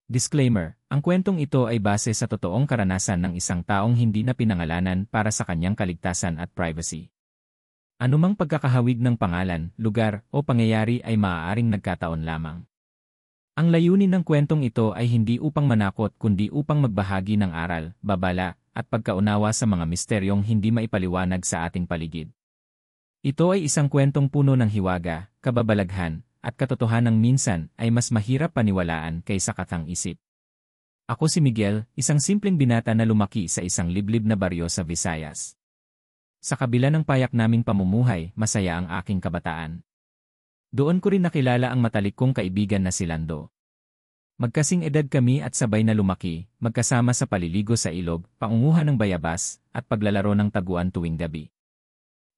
Disclaimer, ang kwentong ito ay base sa totoong karanasan ng isang taong hindi na pinangalanan para sa kanyang kaligtasan at privacy. Anumang pagkakahawig ng pangalan, lugar, o pangyayari ay maaaring nagkataon lamang. Ang layunin ng kwentong ito ay hindi upang manakot kundi upang magbahagi ng aral, babala, at pagkaunawa sa mga misteryong hindi maipaliwanag sa ating paligid. Ito ay isang kwentong puno ng hiwaga, kababalaghan, at katotohanang minsan ay mas mahirap paniwalaan kaysa katang-isip. Ako si Miguel, isang simpleng binata na lumaki sa isang liblib na baryo sa Visayas. Sa kabila ng payak naming pamumuhay, masaya ang aking kabataan. Doon ko rin nakilala ang matalik kong kaibigan na si Lando. Magkasing edad kami at sabay na lumaki, magkasama sa paliligo sa ilog, pangunguha ng bayabas, at paglalaro ng taguan tuwing gabi.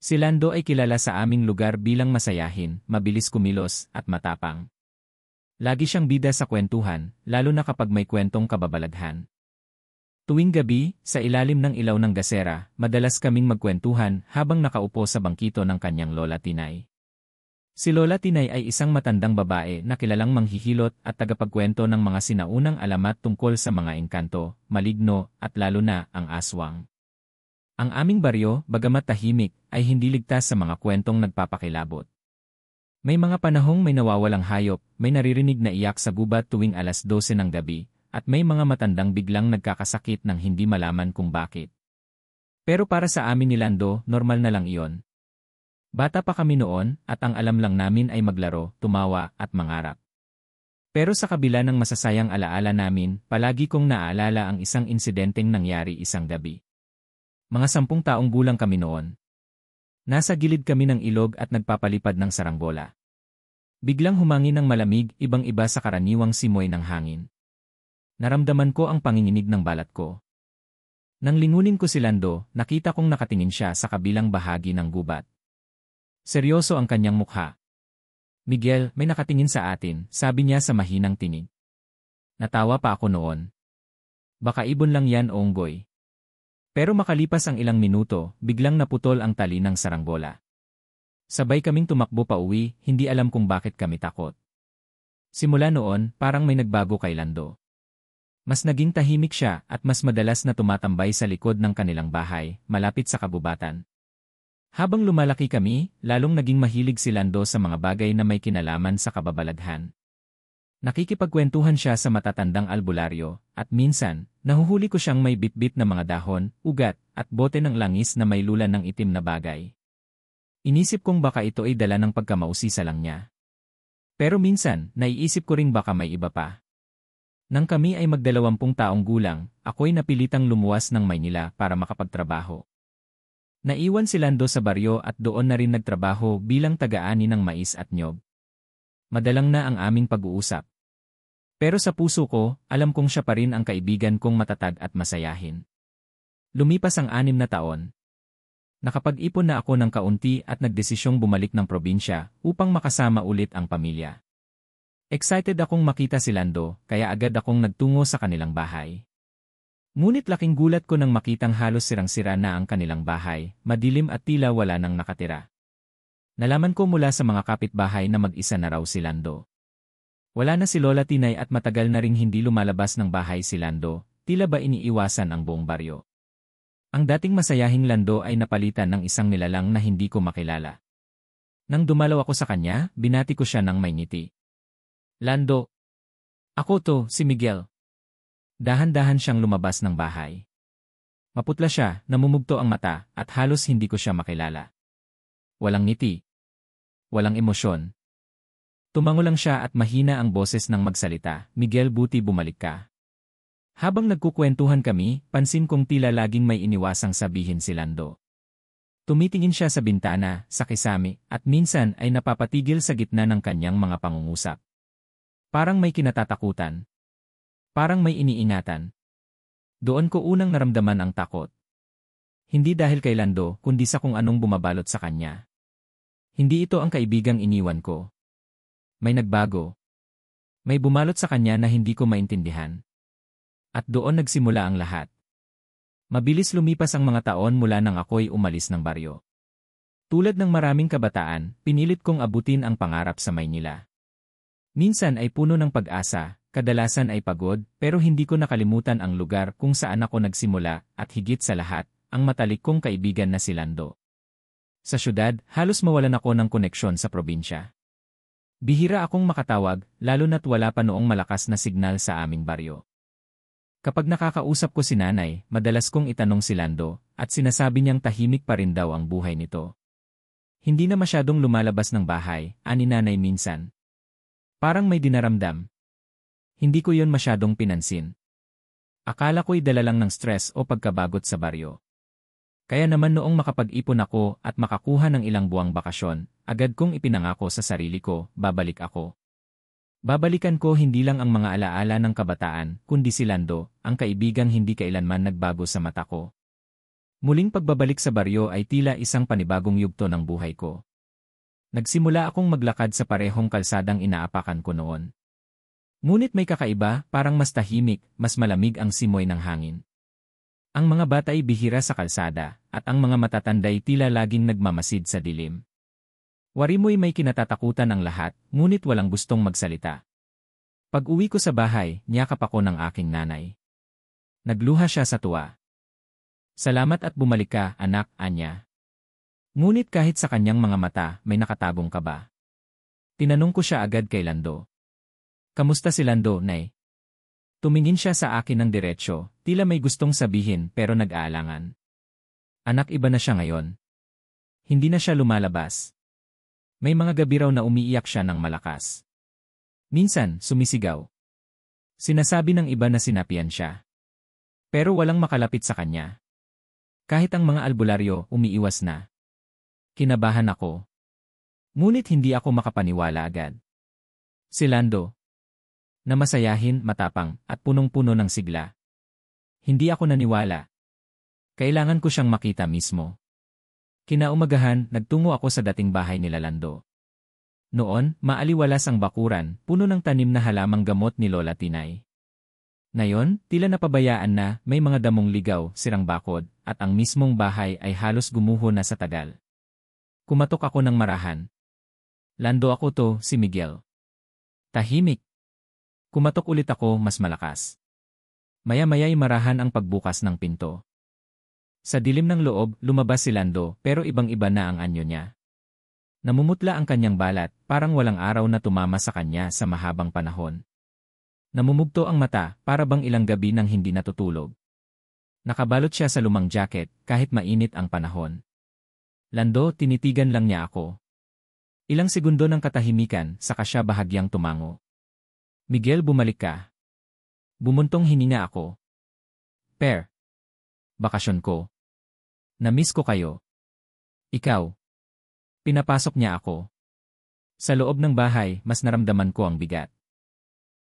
Si Lando ay kilala sa aming lugar bilang masayahin, mabilis kumilos, at matapang. Lagi siyang bida sa kwentuhan, lalo na kapag may kwentong kababalaghan. Tuwing gabi, sa ilalim ng ilaw ng gasera, madalas kaming magkwentuhan habang nakaupo sa bangkito ng kanyang Lola Tinay. Si Lola Tinay ay isang matandang babae na kilalang manghihilot at tagapagkwento ng mga sinaunang alamat tungkol sa mga engkanto, maligno, at lalo na ang aswang. Ang aming baryo, bagamat tahimik, ay hindi ligtas sa mga kwentong nagpapakilabot. May mga panahong may nawawalang hayop, may naririnig na iyak sa gubat tuwing alas 12 ng gabi, at may mga matandang biglang nagkakasakit nang hindi malaman kung bakit. Pero para sa amin ni Lando, normal na lang iyon. Bata pa kami noon, at ang alam lang namin ay maglaro, tumawa, at mangarap. Pero sa kabila ng masasayang alaala namin, palagi kong naaalala ang isang insidenteng nangyari isang gabi. Mga 10 taong gulang kami noon. Nasa gilid kami ng ilog at nagpapalipad ng saranggola. Biglang humangin ng malamig, ibang-iba sa karaniwang simoy ng hangin. Naramdaman ko ang panginginig ng balat ko. Nang lingunin ko si Lando, nakita kong nakatingin siya sa kabilang bahagi ng gubat. Seryoso ang kanyang mukha. Miguel, may nakatingin sa atin, sabi niya sa mahinang tinig. Natawa pa ako noon. Baka ibon lang yan, Onggoy. Pero makalipas ang ilang minuto, biglang naputol ang tali ng saranggola. Sabay kaming tumakbo pa uwi, hindi alam kung bakit kami takot. Simula noon, parang may nagbago kay Lando. Mas naging tahimik siya at mas madalas na tumatambay sa likod ng kanilang bahay, malapit sa kabubatan. Habang lumalaki kami, lalong naging mahilig si Lando sa mga bagay na may kinalaman sa kababalaghan. Nakikipagkwentuhan siya sa matatandang albularyo, at minsan, nahuhuli ko siyang may bitbit na mga dahon, ugat, at bote ng langis na may lulan ng itim na bagay. Inisip kong baka ito ay dala ng pagkamausisa lang niya. Pero minsan, naiisip ko ring baka may iba pa. Nang kami ay mag-20 taong gulang, ako'y napilitang lumuwas ng Maynila para makapagtrabaho. Naiwan si Lando sa baryo at doon na rin nagtrabaho bilang taga-ani ng mais at niyog. Madalang na ang aming pag-uusap. Pero sa puso ko, alam kong siya pa rin ang kaibigan kong matatag at masayahin. Lumipas ang 6 na taon. Nakapag-ipon na ako ng kaunti at nagdesisyong bumalik ng probinsya upang makasama ulit ang pamilya. Excited akong makita si Lando, kaya agad akong nagtungo sa kanilang bahay. Ngunit laking gulat ko nang makitang halos sirang-sira na ang kanilang bahay, madilim at tila wala nang nakatira. Nalaman ko mula sa mga kapitbahay na mag-isa na raw si Lando. Wala na si Lola Tinay at matagal na ring hindi lumalabas ng bahay si Lando, tila ba iniiwasan ang buong baryo. Ang dating masayahing Lando ay napalitan ng isang nilalang na hindi ko makilala. Nang dumalaw ako sa kanya, binati ko siya ng may ngiti. Lando. Ako to, si Miguel. Dahan-dahan siyang lumabas ng bahay. Maputla siya, namumugto ang mata, at halos hindi ko siya makilala. Walang ngiti. Walang emosyon. Tumango lang siya at mahina ang boses ng magsalita, Miguel, buti bumalik ka. Habang nagkukwentuhan kami, pansin kong tila laging may iniwasang sabihin si Lando. Tumitingin siya sa bintana, sa kisame, at minsan ay napapatigil sa gitna ng kanyang mga pangungusap. Parang may kinatatakutan. Parang may iniingatan. Doon ko unang naramdaman ang takot. Hindi dahil kay Lando, kundi sa kung anong bumabalot sa kanya. Hindi ito ang kaibigang iniwan ko. May nagbago. May bumalot sa kanya na hindi ko maintindihan. At doon nagsimula ang lahat. Mabilis lumipas ang mga taon mula nang ako'y umalis ng baryo. Tulad ng maraming kabataan, pinilit kong abutin ang pangarap sa Maynila. Minsan ay puno ng pag-asa, kadalasan ay pagod, pero hindi ko nakalimutan ang lugar kung saan ako nagsimula at higit sa lahat, ang matalik kong kaibigan na si Lando. Sa syudad, halos mawalan ako ng koneksyon sa probinsya. Bihira akong makatawag, lalo na't wala pa noong malakas na signal sa aming baryo. Kapag nakakausap ko si nanay, madalas kong itanong si Lando, at sinasabi niyang tahimik pa rin daw ang buhay nito. Hindi na masyadong lumalabas ng bahay, ani nanay minsan. Parang may dinaramdam. Hindi ko yon masyadong pinansin. Akala ko'y dala lang ng stress o pagkabagot sa baryo. Kaya naman noong makapag-ipon ako at makakuha ng ilang buwang bakasyon, agad kong ipinangako sa sarili ko, babalik ako. Babalikan ko hindi lang ang mga alaala ng kabataan, kundi si Lando, ang kaibigang hindi kailanman nagbago sa mata ko. Muling pagbabalik sa baryo ay tila isang panibagong yugto ng buhay ko. Nagsimula akong maglakad sa parehong kalsadang inaapakan ko noon. Ngunit may kakaiba, parang mas tahimik, mas malamig ang simoy ng hangin. Ang mga bata ay bihira sa kalsada, at ang mga matatanday tila laging nagmamasid sa dilim. Warimoy may kinatatakutan ang lahat, ngunit walang gustong magsalita. Pag-uwi ko sa bahay, niyakap ako ng aking nanay. Nagluha siya sa tuwa. Salamat at bumalik ka, anak, anya. Ngunit kahit sa kanyang mga mata, may nakatagong kaba. Tinanong ko siya agad kay Lando. Kamusta si Lando, nay? Tumingin siya sa akin ng diretsyo, tila may gustong sabihin pero nag-aalangan. Anak, iba na siya ngayon. Hindi na siya lumalabas. May mga gabi raw na umiiyak siya ng malakas. Minsan, sumisigaw. Sinasabi ng iba na sinapian siya. Pero walang makalapit sa kanya. Kahit ang mga albularyo, umiiwas na. Kinabahan ako. Ngunit hindi ako makapaniwala agad. Si Lando. Na masayahin, matapang, at punong-puno ng sigla. Hindi ako naniwala. Kailangan ko siyang makita mismo. Kinaumagahan, nagtungo ako sa dating bahay nila Lando. Noon, maaliwalas ang bakuran, puno ng tanim na halamang gamot ni Lola Tinay. Ngayon, tila napabayaan na, may mga damong ligaw, sirang bakod, at ang mismong bahay ay halos gumuho na sa tagal. Kumatok ako ng marahan. Lando, ako to, si Miguel. Tahimik. Kumatok ulit ako, mas malakas. Maya-maya'y marahan ang pagbukas ng pinto. Sa dilim ng loob, lumabas si Lando, pero ibang-iba na ang anyo niya. Namumutla ang kanyang balat, parang walang araw na tumama sa kanya sa mahabang panahon. Namumugto ang mata, para bang ilang gabi nang hindi natutulog. Nakabalot siya sa lumang jacket, kahit mainit ang panahon. Lando, tinitigan lang niya ako. Ilang segundo ng katahimikan, saka siya bahagyang tumango. Miguel, bumalik ka. Bumuntong hininga ako. Per. Bakasyon ko. Namiss ko kayo. Ikaw. Pinapasok niya ako. Sa loob ng bahay, mas naramdaman ko ang bigat.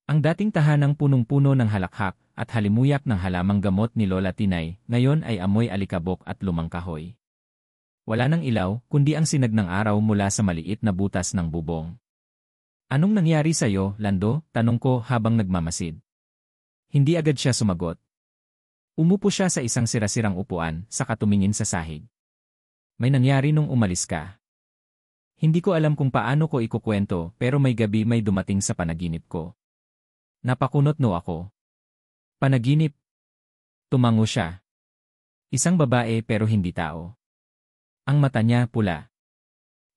Ang dating tahanang punong-puno ng halakhak at halimuyak ng halamang gamot ni Lola Tinay, ngayon ay amoy alikabok at lumang kahoy. Wala nang ilaw, kundi ang sinag ng araw mula sa maliit na butas ng bubong. Anong nangyari sa'yo, Lando? Tanong ko habang nagmamasid. Hindi agad siya sumagot. Umupo siya sa isang sirasirang upuan, saka tumingin sa sahig. May nangyari nung umalis ka. Hindi ko alam kung paano ko ikukwento, pero may gabi may dumating sa panaginip ko. Napakunot no ako. Panaginip? Tumango siya. Isang babae pero hindi tao. Ang mata niya pula.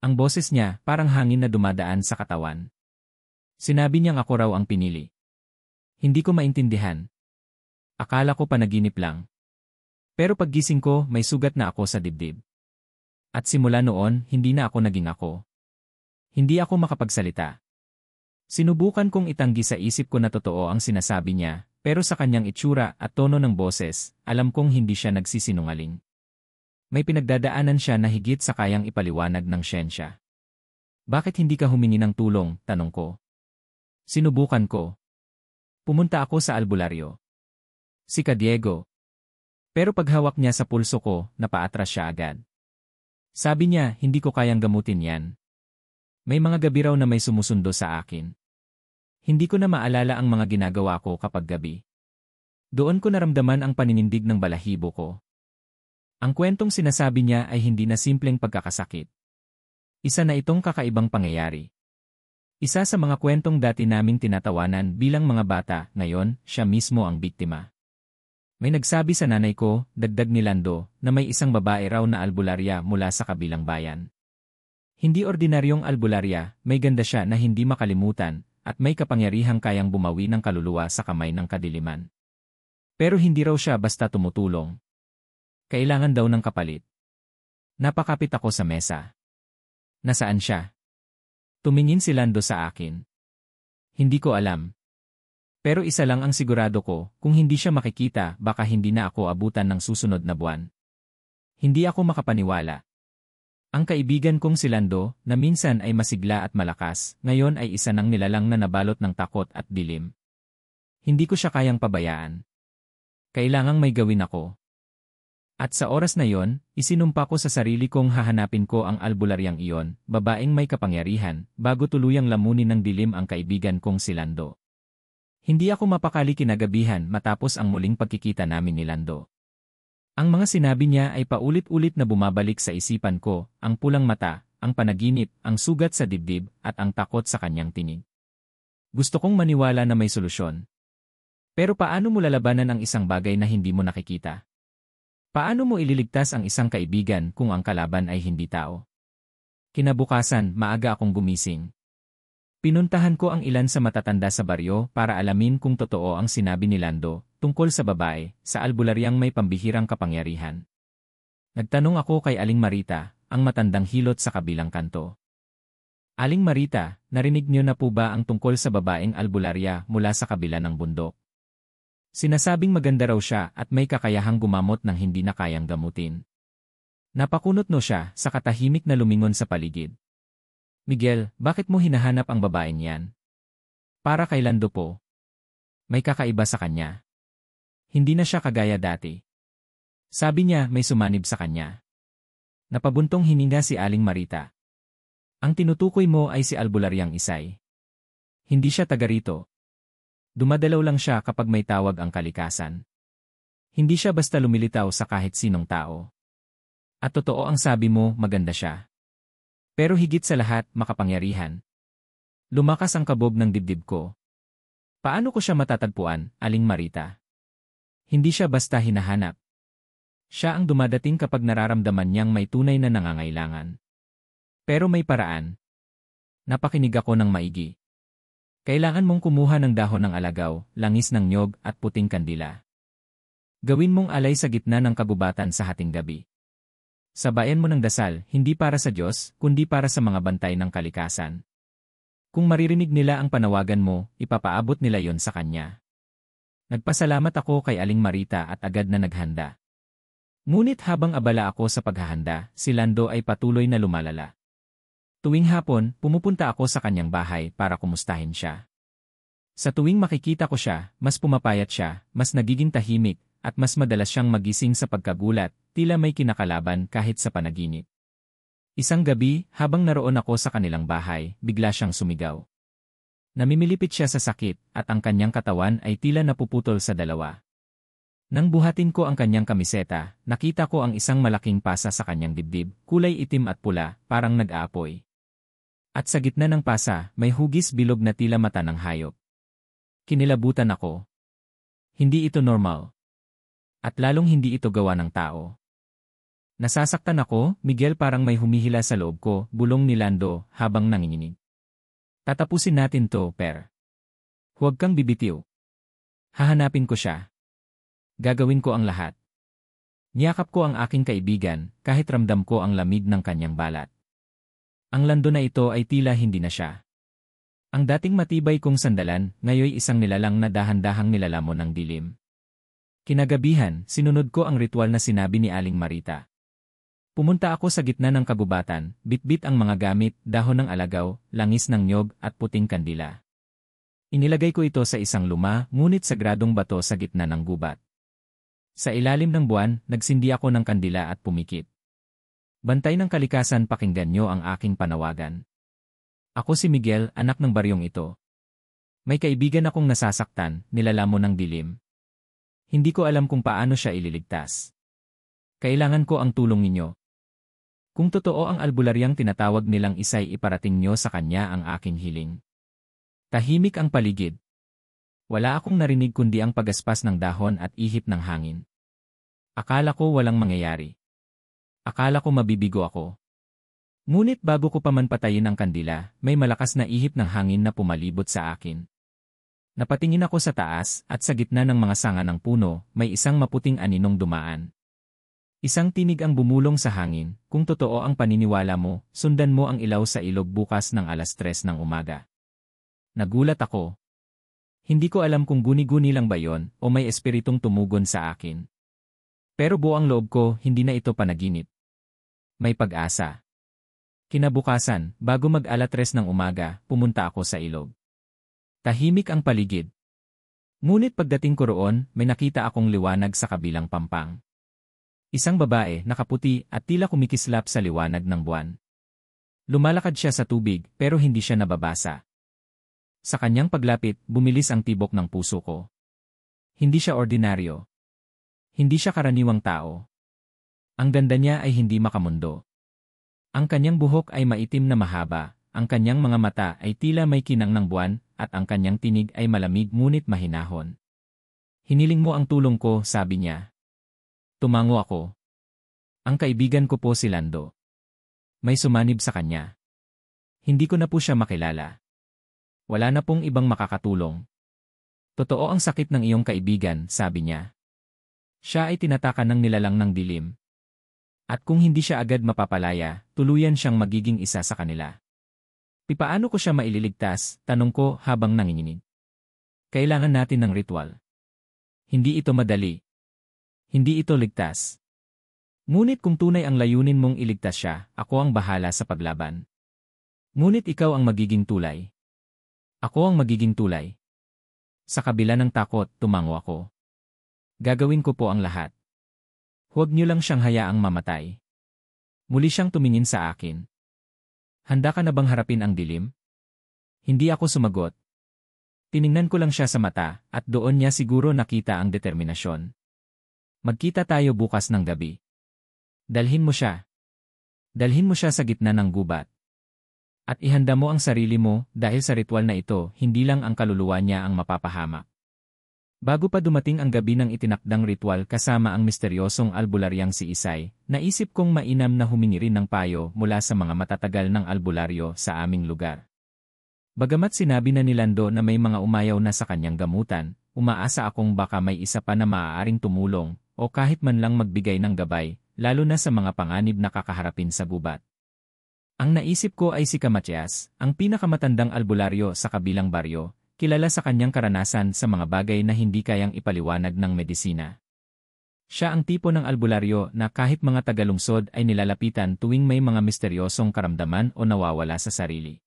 Ang boses niya parang hangin na dumadaan sa katawan. Sinabi niyang ako raw ang pinili. Hindi ko maintindihan. Akala ko panaginip lang. Pero paggising ko, may sugat na ako sa dibdib. At simula noon, hindi na ako naging ako. Hindi ako makapagsalita. Sinubukan kong itanggi sa isip ko na totoo ang sinasabi niya, pero sa kanyang itsura at tono ng boses, alam kong hindi siya nagsisinungaling. May pinagdadaanan siya na higit sa kayang ipaliwanag ng siyensya. Bakit hindi ka humingi ng tulong, tanong ko. Sinubukan ko. Pumunta ako sa albularyo. Si Diego. Pero paghawak niya sa pulso ko, napaatras siya agad. Sabi niya, hindi ko kayang gamutin yan. May mga gabi raw na may sumusundo sa akin. Hindi ko na maalala ang mga ginagawa ko kapag gabi. Doon ko naramdaman ang paninindig ng balahibo ko. Ang kwentong sinasabi niya ay hindi na simpleng pagkakasakit. Isa na itong kakaibang pangyayari. Isa sa mga kwentong dati naming tinatawanan bilang mga bata, ngayon, siya mismo ang biktima. May nagsabi sa nanay ko, dagdag ni Lando, na may isang babae raw na albularya mula sa kabilang bayan. Hindi ordinaryong albularya, may ganda siya na hindi makalimutan, at may kapangyarihang kayang bumawi ng kaluluwa sa kamay ng kadiliman. Pero hindi raw siya basta tumutulong. Kailangan daw ng kapalit. Napakapit ako sa mesa. Nasaan siya? Tumingin si Lando sa akin. Hindi ko alam. Pero isa lang ang sigurado ko, kung hindi siya makikita, baka hindi na ako abutan ng susunod na buwan. Hindi ako makapaniwala. Ang kaibigan kong si Lando, na minsan ay masigla at malakas, ngayon ay isa ng nilalang na nabalot ng takot at dilim. Hindi ko siya kayang pabayaan. Kailangang may gawin ako. At sa oras na yon, isinumpa ko sa sarili kong hahanapin ko ang albularyang iyon, babaeng may kapangyarihan, bago tuluyang lamunin ng dilim ang kaibigan kong si Lando. Hindi ako mapakali kinagabihan matapos ang muling pagkikita namin ni Lando. Ang mga sinabi niya ay paulit-ulit na bumabalik sa isipan ko, ang pulang mata, ang panaginip, ang sugat sa dibdib, at ang takot sa kanyang tinig. Gusto kong maniwala na may solusyon. Pero paano mo lalabanan ang isang bagay na hindi mo nakikita? Paano mo ililigtas ang isang kaibigan kung ang kalaban ay hindi tao? Kinabukasan, maaga akong gumising. Pinuntahan ko ang ilan sa matatanda sa baryo para alamin kung totoo ang sinabi ni Lando tungkol sa babae, sa albularyang may pambihirang kapangyarihan. Nagtanong ako kay Aling Marita, ang matandang hilot sa kabilang kanto. Aling Marita, narinig niyo na po ba ang tungkol sa babaeng albularya mula sa kabila ng bundok? Sinasabing maganda raw siya at may kakayahang gumamot ng hindi na kayang gamutin. Napakunot no siya sa katahimik na lumingon sa paligid. Miguel, bakit mo hinahanap ang babaeng yan? Para kay Lando po. May kakaiba sa kanya. Hindi na siya kagaya dati. Sabi niya may sumanib sa kanya. Napabuntong hininga si Aling Marita. Ang tinutukoy mo ay si albularyang Isay. Hindi siya taga rito. Dumadalaw lang siya kapag may tawag ang kalikasan. Hindi siya basta lumilitaw sa kahit sinong tao. At totoo ang sabi mo, maganda siya. Pero higit sa lahat, makapangyarihan. Lumakas ang kabog ng dibdib ko. Paano ko siya matatagpuan, Aling Marita? Hindi siya basta hinahanap. Siya ang dumadating kapag nararamdaman niyang may tunay na nangangailangan. Pero may paraan. Napakinig ako ng maigi. Kailangan mong kumuha ng dahon ng alagaw, langis ng nyog at puting kandila. Gawin mong alay sa gitna ng kagubatan sa hating gabi. Sabayan mo ng dasal, hindi para sa Diyos, kundi para sa mga bantay ng kalikasan. Kung maririnig nila ang panawagan mo, ipapaabot nila yon sa Kanya. Nagpasalamat ako kay Aling Marita at agad na naghanda. Ngunit habang abala ako sa paghahanda, si Lando ay patuloy na lumalala. Tuwing hapon, pumupunta ako sa kanyang bahay para kumustahin siya. Sa tuwing makikita ko siya, mas pumapayat siya, mas nagiging tahimik, at mas madalas siyang magising sa pagkagulat, tila may kinakalaban kahit sa panaginip. Isang gabi, habang naroon ako sa kanilang bahay, bigla siyang sumigaw. Namimilipit siya sa sakit, at ang kanyang katawan ay tila napuputol sa dalawa. Nang buhatin ko ang kanyang kamiseta, nakita ko ang isang malaking pasa sa kanyang dibdib, kulay itim at pula, parang nag-aapoy. At sa gitna ng pasa, may hugis bilog na tila mata ng hayop. Kinilabutan ako. Hindi ito normal. At lalong hindi ito gawa ng tao. Nasasaktan ako, Miguel, parang may humihila sa loob ko, bulong ni Lando habang nanginginig. Tatapusin natin to, Per. Huwag kang bibitiw. Hahanapin ko siya. Gagawin ko ang lahat. Niyakap ko ang aking kaibigan, kahit ramdam ko ang lamig ng kanyang balat. Ang Lando na ito ay tila hindi na siya. Ang dating matibay kong sandalan, ngayoy isang nilalang na dahan-dahang nilalamon ng dilim. Kinagabihan, sinunod ko ang ritual na sinabi ni Aling Marita. Pumunta ako sa gitna ng kagubatan, bitbit ang mga gamit, dahon ng alagaw, langis ng nyog at puting kandila. Inilagay ko ito sa isang luma, ngunit sagradong bato sa gitna ng gubat. Sa ilalim ng buwan, nagsindi ako ng kandila at pumikit. Bantay ng kalikasan, pakinggan niyo ang aking panawagan. Ako si Miguel, anak ng baryong ito. May kaibigan akong nasasaktan, nilalamon ng dilim. Hindi ko alam kung paano siya ililigtas. Kailangan ko ang tulong ninyo. Kung totoo ang albularyang tinatawag nilang Isay, iparating niyo sa kanya ang aking hiling. Tahimik ang paligid. Wala akong narinig kundi ang pagaspas ng dahon at ihip ng hangin. Akala ko walang mangyayari. Akala ko mabibigo ako. Ngunit bago ko pa man patayin ang kandila, may malakas na ihip ng hangin na pumalibot sa akin. Napatingin ako sa taas at sa gitna ng mga sanga ng puno, may isang maputing aninong dumaan. Isang tinig ang bumulong sa hangin, kung totoo ang paniniwala mo, sundan mo ang ilaw sa ilog bukas ng 3:00 ng umaga. Nagulat ako. Hindi ko alam kung guni-guni lang ba yon o may espiritong tumugon sa akin. Pero buong loob ko, hindi na ito panaginip. May pag-asa. Kinabukasan, bago mag-3:00 ng umaga, pumunta ako sa ilog. Tahimik ang paligid. Ngunit pagdating ko roon, may nakita akong liwanag sa kabilang pampang. Isang babae, nakaputi at tila kumikislap sa liwanag ng buwan. Lumalakad siya sa tubig pero hindi siya nababasa. Sa kanyang paglapit, bumilis ang tibok ng puso ko. Hindi siya ordinaryo. Hindi siya karaniwang tao. Ang ganda niya ay hindi makamundo. Ang kanyang buhok ay maitim na mahaba, ang kanyang mga mata ay tila may kinang ng buwan, at ang kanyang tinig ay malamig ngunit mahinahon. Hiniling mo ang tulong ko, sabi niya. Tumango ako. Ang kaibigan ko po si Lando. May sumanib sa kanya. Hindi ko na po siya makilala. Wala na pong ibang makakatulong. Totoo ang sakit ng iyong kaibigan, sabi niya. Siya ay tinatakan ng nilalang ng dilim. At kung hindi siya agad mapapalaya, tuluyan siyang magiging isa sa kanila. Paano ko siya maililigtas, tanong ko habang nanginginig. Kailangan natin ng ritual. Hindi ito madali. Hindi ito ligtas. Ngunit kung tunay ang layunin mong iligtas siya, ako ang bahala sa paglaban. Ngunit ikaw ang magiging tulay. Ako ang magiging tulay. Sa kabila ng takot, tumango ako. Gagawin ko po ang lahat. Huwag niyo lang siyang hayaang mamatay. Muli siyang tumingin sa akin. Handa ka na bang harapin ang dilim? Hindi ako sumagot. Tiningnan ko lang siya sa mata, at doon niya siguro nakita ang determinasyon. Magkita tayo bukas ng gabi. Dalhin mo siya. Dalhin mo siya sa gitna ng gubat. At ihanda mo ang sarili mo dahil sa ritual na ito, hindi lang ang kaluluwa niya ang mapapahamak. Bago pa dumating ang gabi ng itinakdang ritual kasama ang misteryosong albularyang si Isay, naisip kong mainam na humingi rin ng payo mula sa mga matatagal ng albularyo sa aming lugar. Bagamat sinabi na ni Lando na may mga umayaw na sa kanyang gamutan, umaasa akong baka may isa pa na maaaring tumulong, o kahit man lang magbigay ng gabay, lalo na sa mga panganib na kakaharapin sa gubat. Ang naisip ko ay si Kamatyas, ang pinakamatandang albularyo sa kabilang baryo, kilala sa kanyang karanasan sa mga bagay na hindi kayang ipaliwanag ng medisina. Siya ang tipo ng albularyo na kahit mga tagalungsod ay nilalapitan tuwing may mga misteryosong karamdaman o nawawala sa sarili.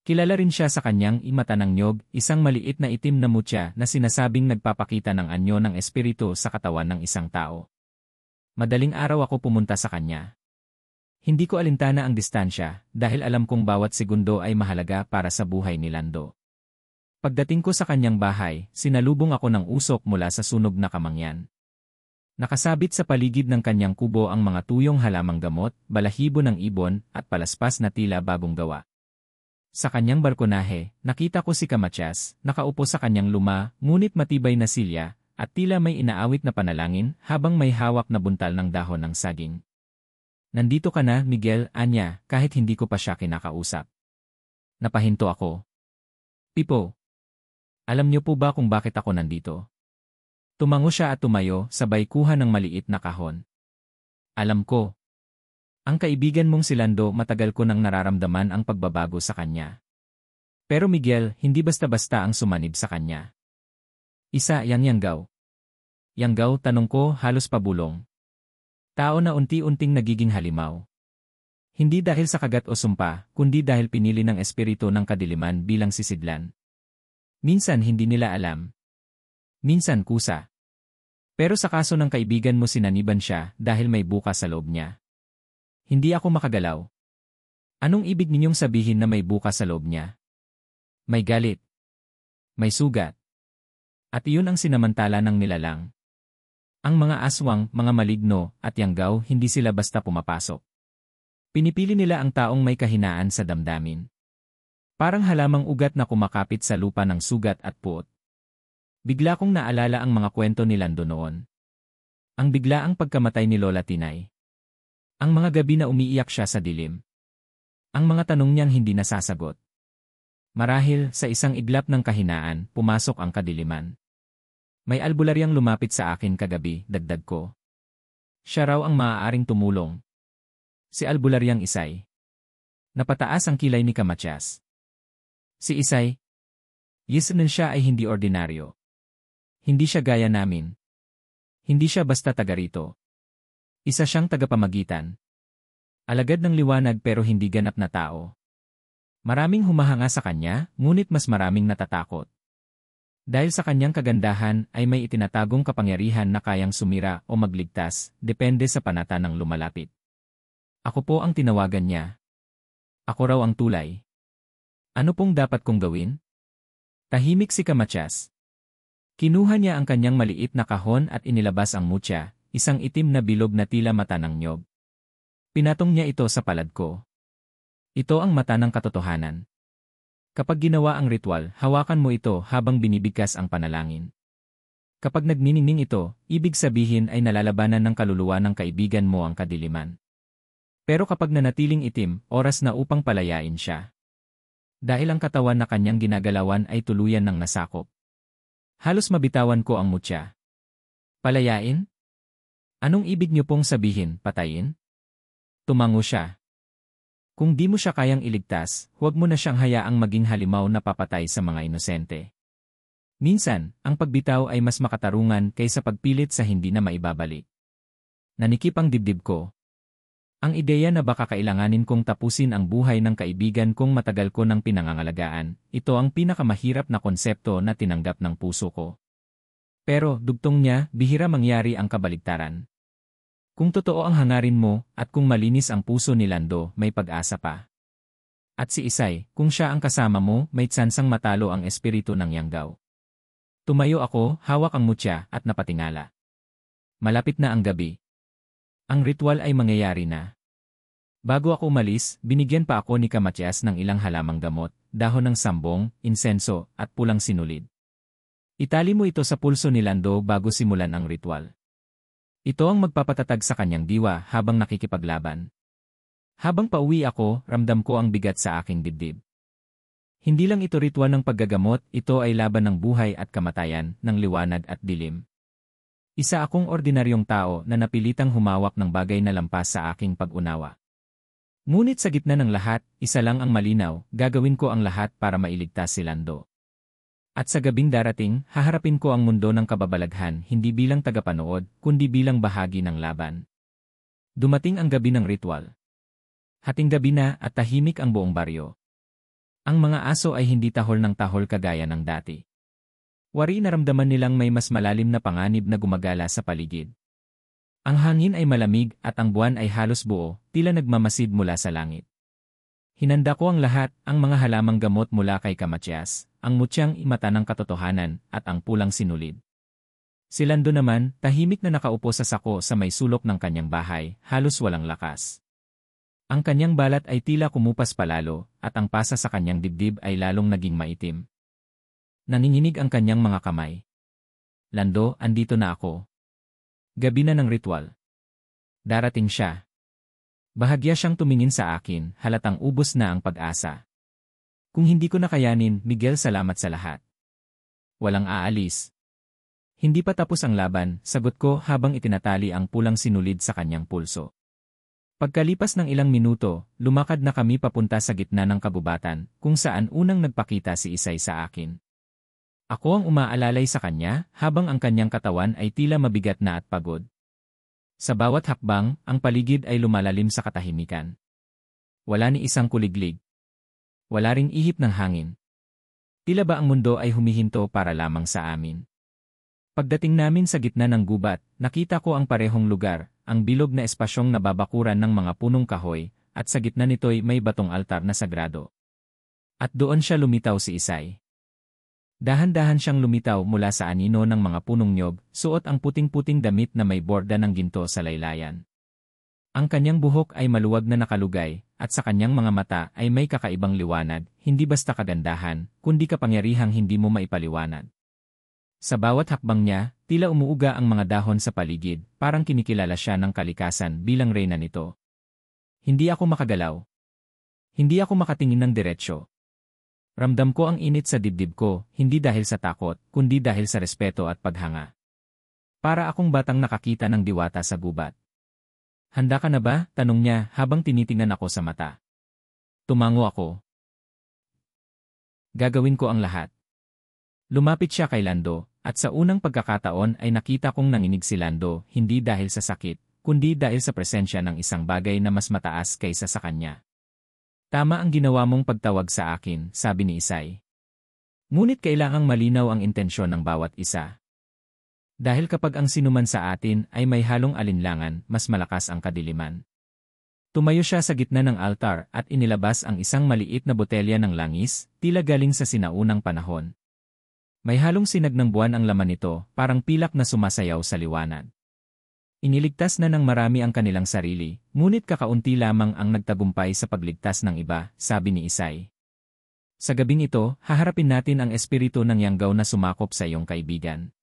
Kilala rin siya sa kanyang mata ng nyog, isang maliit na itim na mutya na sinasabing nagpapakita ng anyo ng espiritu sa katawan ng isang tao. Madaling araw ako pumunta sa kanya. Hindi ko alintana ang distansya dahil alam kong bawat segundo ay mahalaga para sa buhay ni Lando. Pagdating ko sa kanyang bahay, sinalubong ako ng usok mula sa sunog na kamangyan. Nakasabit sa paligid ng kanyang kubo ang mga tuyong halamang gamot, balahibo ng ibon, at palaspas na tila bagong gawa. Sa kanyang balkonahe, nakita ko si Kamatyas, nakaupo sa kanyang luma, ngunit matibay na silya, at tila may inaawit na panalangin habang may hawak na buntal ng dahon ng saging. Nandito ka na, Miguel, anya, kahit hindi ko pa siya kinakausap. Napahinto ako. Pipo, alam niyo po ba kung bakit ako nandito? Tumango siya at tumayo, sabay kuha ng maliit na kahon. Alam ko. Ang kaibigan mong si Lando, matagal ko nang nararamdaman ang pagbabago sa kanya. Pero Miguel, hindi basta-basta ang sumanib sa kanya. Isa, yang Yanggaw. Yanggaw, tanong ko, halos pabulong. Tao na unti-unting nagiging halimaw. Hindi dahil sa kagat o sumpa, kundi dahil pinili ng espiritu ng kadiliman bilang sisidlan. Minsan hindi nila alam. Minsan kusa. Pero sa kaso ng kaibigan mo sinaniban siya dahil may bukas sa loob niya. Hindi ako makagalaw. Anong ibig ninyong sabihin na may bukas sa loob niya? May galit. May sugat. At iyon ang sinamantala ng nilalang. Ang mga aswang, mga maligno, at yanggaw hindi sila basta pumapasok. Pinipili nila ang taong may kahinaan sa damdamin. Parang halamang ugat na kumakapit sa lupa ng sugat at puot. Bigla kong naalala ang mga kwento ni Lando noon. Ang biglaang pagkamatay ni Lola Tinay. Ang mga gabi na umiiyak siya sa dilim. Ang mga tanong niyang hindi nasasagot. Marahil, sa isang iglap ng kahinaan, pumasok ang kadiliman. May albularyang lumapit sa akin kagabi, dagdag ko. Siya raw ang maaaring tumulong. Si albularyang Isay. Napataas ang kilay ni Kamatyas. Si Isay? Yisnin siya ay hindi ordinaryo. Hindi siya gaya namin. Hindi siya basta taga rito. Isa siyang tagapamagitan. Alagad ng liwanag pero hindi ganap na tao. Maraming humahanga sa kanya, ngunit mas maraming natatakot. Dahil sa kanyang kagandahan ay may itinatagong kapangyarihan na kayang sumira o magligtas, depende sa panata ng lumalapit. Ako po ang tinawagan niya. Ako raw ang tulay. Ano pong dapat kong gawin? Tahimik si Kamatyas. Kinuha niya ang kanyang maliit na kahon at inilabas ang mutya, isang itim na bilog na tila mata ng nyog. Pinatong niya ito sa palad ko. Ito ang mata ng katotohanan. Kapag ginawa ang ritual, hawakan mo ito habang binibigkas ang panalangin. Kapag nagniningning ito, ibig sabihin ay nalalabanan ng kaluluwa ng kaibigan mo ang kadiliman. Pero kapag nanatiling itim, oras na upang palayain siya. Dahil ang katawan na kanyang ginagalawan ay tuluyan ng nasakop. Halos mabitawan ko ang mutya. Palayain? Anong ibig niyo pong sabihin, patayin? Tumango siya. Kung di mo siya kayang iligtas, huwag mo na siyang hayaang maging halimaw na papatay sa mga inosente. Minsan, ang pagbitaw ay mas makatarungan kaysa pagpilit sa hindi na maibabalik. Nanikip ang dibdib ko. Ang ideya na baka kailanganin kong tapusin ang buhay ng kaibigan kong matagal ko ng pinangangalagaan, ito ang pinakamahirap na konsepto na tinanggap ng puso ko. Pero, dugtong niya, bihira mangyari ang kabaligtaran. Kung totoo ang hangarin mo, at kung malinis ang puso ni Lando, may pag-asa pa. At si Isay, kung siya ang kasama mo, may tsansang matalo ang espiritu ng Yanggaw. Tumayo ako, hawak ang mutya, at napatingala. Malapit na ang gabi. Ang ritual ay mangyayari na. Bago ako umalis, binigyan pa ako ni Kamatyas ng ilang halamang gamot, dahon ng sambong, insenso, at pulang sinulid. Itali mo ito sa pulso ni Lando bago simulan ang ritual. Ito ang magpapatatag sa kanyang diwa habang nakikipaglaban. Habang pauwi ako, ramdam ko ang bigat sa aking dibdib. Hindi lang ito ritual ng paggagamot, ito ay laban ng buhay at kamatayan, ng liwanag at dilim. Isa akong ordinaryong tao na napilitang humawak ng bagay na lampas sa aking pag-unawa. Ngunit sa gitna ng lahat, isa lang ang malinaw, gagawin ko ang lahat para mailigtas si Lando. At sa gabing darating, haharapin ko ang mundo ng kababalaghan hindi bilang tagapanood, kundi bilang bahagi ng laban. Dumating ang gabi ng ritual. Hating gabi na at tahimik ang buong baryo. Ang mga aso ay hindi tahol ng tahol kagaya ng dati. Wari naramdaman nilang may mas malalim na panganib na gumagala sa paligid. Ang hangin ay malamig at ang buwan ay halos buo, tila nagmamasid mula sa langit. Hinanda ko ang lahat, ang mga halamang gamot mula kay Kamatyas, ang mutyang mata ng katotohanan, at ang pulang sinulid. Si Lando naman, tahimik na nakaupo sa sako sa may sulok ng kanyang bahay, halos walang lakas. Ang kanyang balat ay tila kumupas palalo, at ang pasa sa kanyang dibdib ay lalong naging maitim. Nanginginig ang kanyang mga kamay. Lando, andito na ako. Gabi na ng ritual. Darating siya. Bahagya siyang tumingin sa akin, halatang ubos na ang pag-asa. Kung hindi ko nakayanin, Miguel, salamat sa lahat. Walang aalis. Hindi pa tapos ang laban, sagot ko habang itinatali ang pulang sinulid sa kanyang pulso. Pagkalipas ng ilang minuto, lumakad na kami papunta sa gitna ng kabubatan, kung saan unang nagpakita si Isay sa akin. Ako ang umaalalay sa kanya, habang ang kanyang katawan ay tila mabigat na at pagod. Sa bawat hakbang, ang paligid ay lumalalim sa katahimikan. Wala ni isang kuliglig. Wala ring ihip ng hangin. Tila ba ang mundo ay humihinto para lamang sa amin. Pagdating namin sa gitna ng gubat, nakita ko ang parehong lugar, ang bilog na espasyong nababakuran ng mga punong kahoy, at sa gitna nito'y may batong altar na sagrado. At doon siya lumitaw si Isay. Dahan-dahan siyang lumitaw mula sa anino ng mga punong nyog, suot ang puting-puting damit na may borda ng ginto sa laylayan. Ang kanyang buhok ay maluwag na nakalugay, at sa kanyang mga mata ay may kakaibang liwanag, hindi basta kagandahan, kundi kapangyarihang hindi mo maipaliwanag. Sa bawat hakbang niya, tila umuuga ang mga dahon sa paligid, parang kinikilala siya ng kalikasan bilang reyna nito. Hindi ako makagalaw. Hindi ako makatingin ng diretsyo. Ramdam ko ang init sa dibdib ko, hindi dahil sa takot, kundi dahil sa respeto at paghanga. Para akong batang nakakita ng diwata sa gubat. Handa ka na ba? Tanong niya habang tinitingnan ako sa mata. Tumango ako. Gagawin ko ang lahat. Lumapit siya kay Lando, at sa unang pagkakataon ay nakita kong nanginig si Lando, hindi dahil sa sakit, kundi dahil sa presensya ng isang bagay na mas mataas kaysa sa kanya. Tama ang ginawa mong pagtawag sa akin, sabi ni Isay. Ngunit kailangang malinaw ang intensyon ng bawat isa. Dahil kapag ang sinuman sa atin ay may halong alinlangan, mas malakas ang kadiliman. Tumayo siya sa gitna ng altar at inilabas ang isang maliit na botelya ng langis, tila galing sa sinaunang panahon. May halong sinag ng buwan ang laman nito, parang pilak na sumasayaw sa liwanag. Iniligtas na ng marami ang kanilang sarili, ngunit kakaunti lamang ang nagtagumpay sa pagligtas ng iba, sabi ni Isay. Sa gabing ito, haharapin natin ang espiritu ng Yanggaw na sumakop sa iyong kaibigan.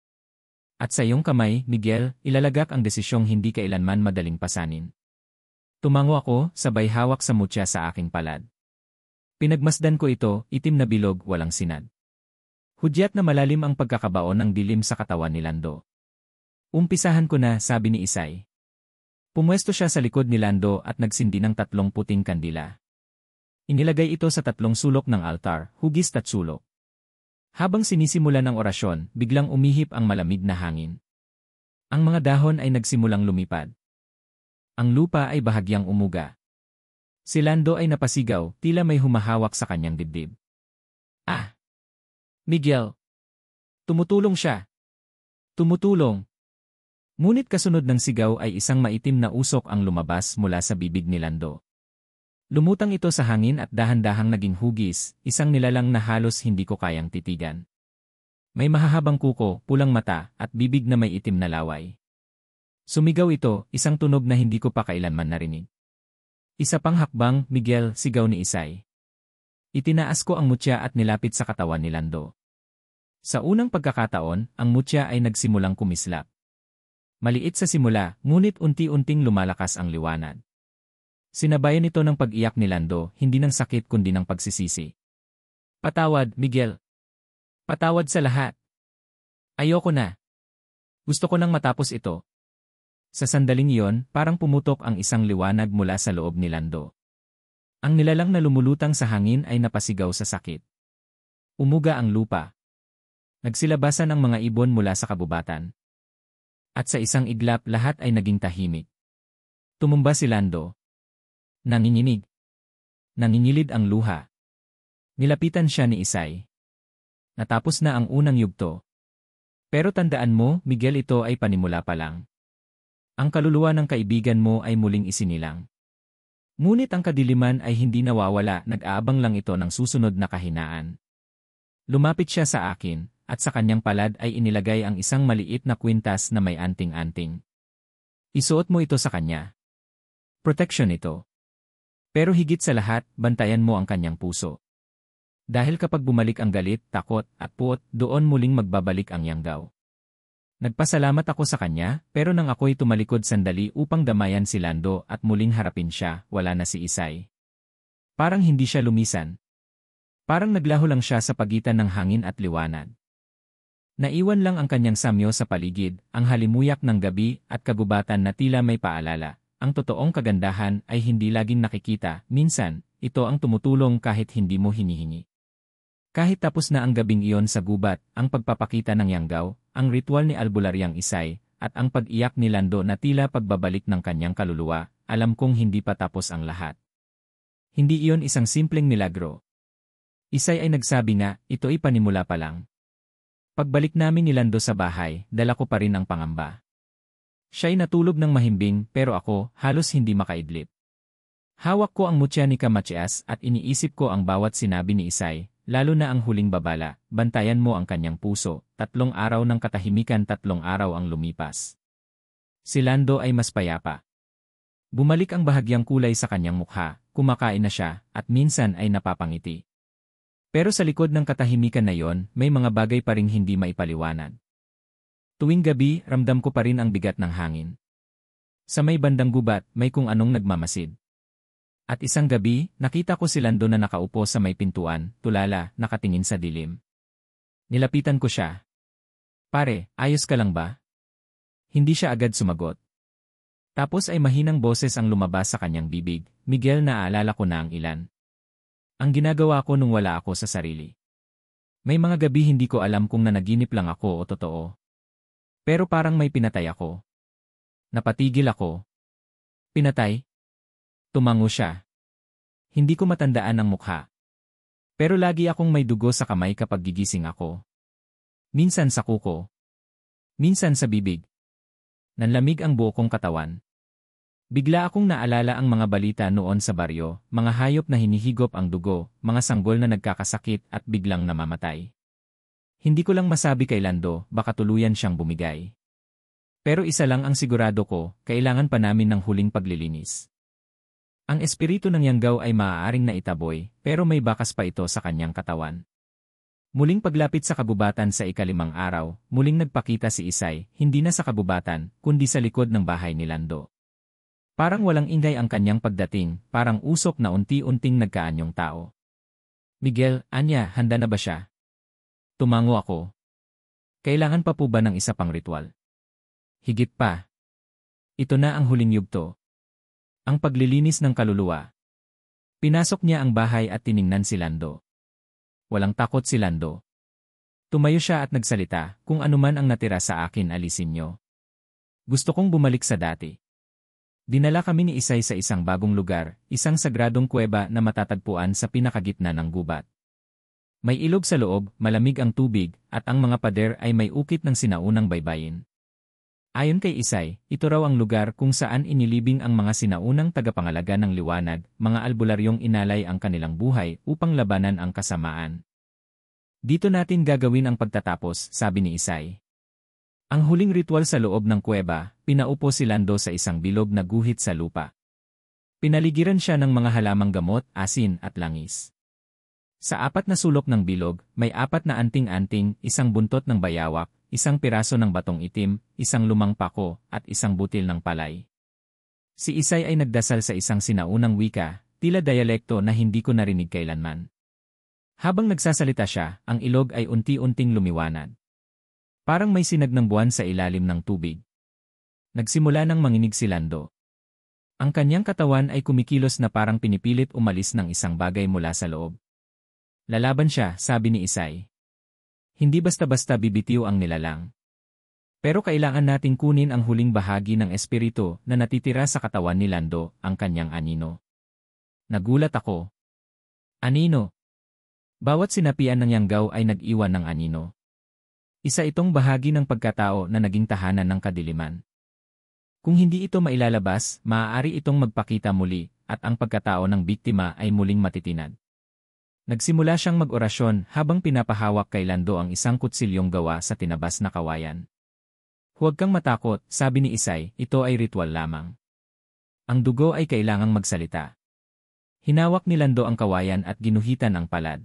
At sa iyong kamay, Miguel, ilalagak ang desisyong hindi kailanman madaling pasanin. Tumango ako, sabay hawak sa mutya sa aking palad. Pinagmasdan ko ito, itim na bilog, walang sinad. Hudyat na malalim ang pagkakabaon ng dilim sa katawan ni Lando. Umpisahan ko na, sabi ni Isay. Pumwesto siya sa likod ni Lando at nagsindi ng 3 puting kandila. Inilagay ito sa 3 sulok ng altar, hugis at sulok. Habang sinisimula ng orasyon, biglang umihip ang malamig na hangin. Ang mga dahon ay nagsimulang lumipad. Ang lupa ay bahagyang umuga. Si Lando ay napasigaw, tila may humahawak sa kanyang dibdib. Ah! Miguel! Tumutulong siya! Tumutulong! Ngunit kasunod ng sigaw ay isang maitim na usok ang lumabas mula sa bibig ni Lando. Lumutang ito sa hangin at dahan-dahang naging hugis, isang nilalang na halos hindi ko kayang titigan. May mahahabang kuko, pulang mata, at bibig na may itim na laway. Sumigaw ito, isang tunog na hindi ko pa kailanman narinig. Isa pang hakbang, Miguel, sigaw ni Isay. Itinaas ko ang mutya at nilapit sa katawan ni Lando. Sa unang pagkakataon, ang mutya ay nagsimulang kumislap. Maliit sa simula, ngunit unti-unting lumalakas ang liwanag. Sinabayan ito ng pag-iyak ni Lando, hindi ng sakit kundi ng pagsisisi. Patawad, Miguel. Patawad sa lahat. Ayoko na. Gusto ko nang matapos ito. Sa sandaling iyon, parang pumutok ang isang liwanag mula sa loob ni Lando. Ang nilalang na lumulutang sa hangin ay napasigaw sa sakit. Umuga ang lupa. Nagsilabasan ang mga ibon mula sa kabubatan. At sa isang iglap lahat ay naging tahimik. Tumumba si Lando. Nanginginig. Nangingilid ang luha. Nilapitan siya ni Isay. Natapos na ang unang yugto. Pero tandaan mo, Miguel, ito ay panimula pa lang. Ang kaluluwa ng kaibigan mo ay muling isinilang. Ngunit ang kadiliman ay hindi nawawala, nag-aabang lang ito ng susunod na kahinaan. Lumapit siya sa akin. At sa kanyang palad ay inilagay ang isang maliit na kwintas na may anting-anting. Isuot mo ito sa kanya. Protection ito. Pero higit sa lahat, bantayan mo ang kanyang puso. Dahil kapag bumalik ang galit, takot, at puot, doon muling magbabalik ang Yanggaw. Nagpasalamat ako sa kanya, pero nang ako'y tumalikod sandali upang damayan si Lando at muling harapin siya, wala na si Isay. Parang hindi siya lumisan. Parang naglaho lang siya sa pagitan ng hangin at liwanag. Naiwan lang ang kanyang samyo sa paligid, ang halimuyak ng gabi at kagubatan na tila may paalala. Ang totoong kagandahan ay hindi laging nakikita, minsan, ito ang tumutulong kahit hindi mo hinihingi. Kahit tapos na ang gabing iyon sa gubat, ang pagpapakita ng Yanggaw, ang ritual ni Albularyang Isay, at ang pag-iyak ni Lando na tila pagbabalik ng kanyang kaluluwa, alam kong hindi pa tapos ang lahat. Hindi iyon isang simpleng milagro. Isay ay nagsabi nga, ito'y panimula pa lang. Pagbalik namin ni Lando sa bahay, dala ko pa rin ang pangamba. Siya'y natulog ng mahimbing pero ako halos hindi makaidlip. Hawak ko ang mutya ni Kamachias at iniisip ko ang bawat sinabi ni Isay, lalo na ang huling babala, bantayan mo ang kanyang puso, 3 araw ng katahimikan 3 araw ang lumipas. Si Lando ay mas payapa. Bumalik ang bahagyang kulay sa kanyang mukha, kumakain na siya, at minsan ay napapangiti. Pero sa likod ng katahimikan na yon, may mga bagay pa ring hindi maipaliwanag. Tuwing gabi, ramdam ko pa rin ang bigat ng hangin. Sa may bandang gubat, may kung anong nagmamasid. At isang gabi, nakita ko si Lando na nakaupo sa may pintuan, tulala, nakatingin sa dilim. Nilapitan ko siya. Pare, ayos ka lang ba? Hindi siya agad sumagot. Tapos ay mahinang boses ang lumabas sa kanyang bibig. Miguel, naaalala ko na ang ilan. Ang ginagawa ko nung wala ako sa sarili. May mga gabi hindi ko alam kung nanaginip lang ako o totoo. Pero parang may pinatay ako. Napatigil ako. Pinatay? Tumango siya. Hindi ko matandaan ang mukha. Pero lagi akong may dugo sa kamay kapag gigising ako. Minsan sa kuko. Minsan sa bibig. Nanlamig ang buo kong katawan. Bigla akong naalala ang mga balita noon sa baryo, mga hayop na hinihigop ang dugo, mga sanggol na nagkakasakit at biglang namamatay. Hindi ko lang masabi kay Lando, baka tuluyan siyang bumigay. Pero isa lang ang sigurado ko, kailangan pa namin ng huling paglilinis. Ang espiritu ng Yanggaw ay maaaring naitaboy, pero may bakas pa ito sa kanyang katawan. Muling paglapit sa kabubatan sa ika-5 araw, muling nagpakita si Isay, hindi na sa kabubatan, kundi sa likod ng bahay ni Lando. Parang walang ingay ang kanyang pagdating, parang usok na unti-unting nagkaanyong tao. Miguel, Anya, handa na ba siya? Tumango ako. Kailangan pa po ba ng isa pang ritual? Higit pa. Ito na ang huling yugto. Ang paglilinis ng kaluluwa. Pinasok niya ang bahay at tiningnan si Lando. Walang takot si Lando. Tumayo siya at nagsalita, kung anuman ang natira sa akin alisin niyo. Gusto kong bumalik sa dati. Dinala kami ni Isay sa isang bagong lugar, isang sagradong kuweba na matatagpuan sa pinakagitna ng gubat. May ilog sa loob, malamig ang tubig, at ang mga pader ay may ukit ng sinaunang baybayin. Ayon kay Isay, ito raw ang lugar kung saan inilibing ang mga sinaunang tagapangalaga ng liwanag, mga albularyong inalay ang kanilang buhay upang labanan ang kasamaan. Dito natin gagawin ang pagtatapos, sabi ni Isay. Ang huling ritual sa loob ng kuweba, pinaupo si Lando sa isang bilog na guhit sa lupa. Pinaligiran siya ng mga halamang gamot, asin at langis. Sa 4 na sulok ng bilog, may 4 na anting-anting, isang buntot ng bayawak, isang piraso ng batong itim, isang lumang pako, at isang butil ng palay. Si Isay ay nagdasal sa isang sinaunang wika, tila dialekto na hindi ko narinig kailanman. Habang nagsasalita siya, ang ilog ay unti-unting lumiwanag. Parang may sinag ng buwan sa ilalim ng tubig. Nagsimula ng manginig si Lando. Ang kanyang katawan ay kumikilos na parang pinipilit umalis ng isang bagay mula sa loob. Lalaban siya, sabi ni Isay. Hindi basta-basta bibitiw ang nilalang. Pero kailangan nating kunin ang huling bahagi ng espiritu na natitira sa katawan ni Lando, ang kanyang anino. Nagulat ako. Anino? Bawat sinapian ng Yanggaw ay nag-iwan ng anino. Isa itong bahagi ng pagkatao na naging tahanan ng kadiliman. Kung hindi ito mailalabas, maaari itong magpakita muli, at ang pagkatao ng biktima ay muling matitinag. Nagsimula siyang mag-orasyon habang pinapahawak kay Lando ang isang kutsilyong gawa sa tinabas na kawayan. Huwag kang matakot, sabi ni Isay, ito ay ritual lamang. Ang dugo ay kailangang magsalita. Hinawak ni Lando ang kawayan at ginuhitan ang palad.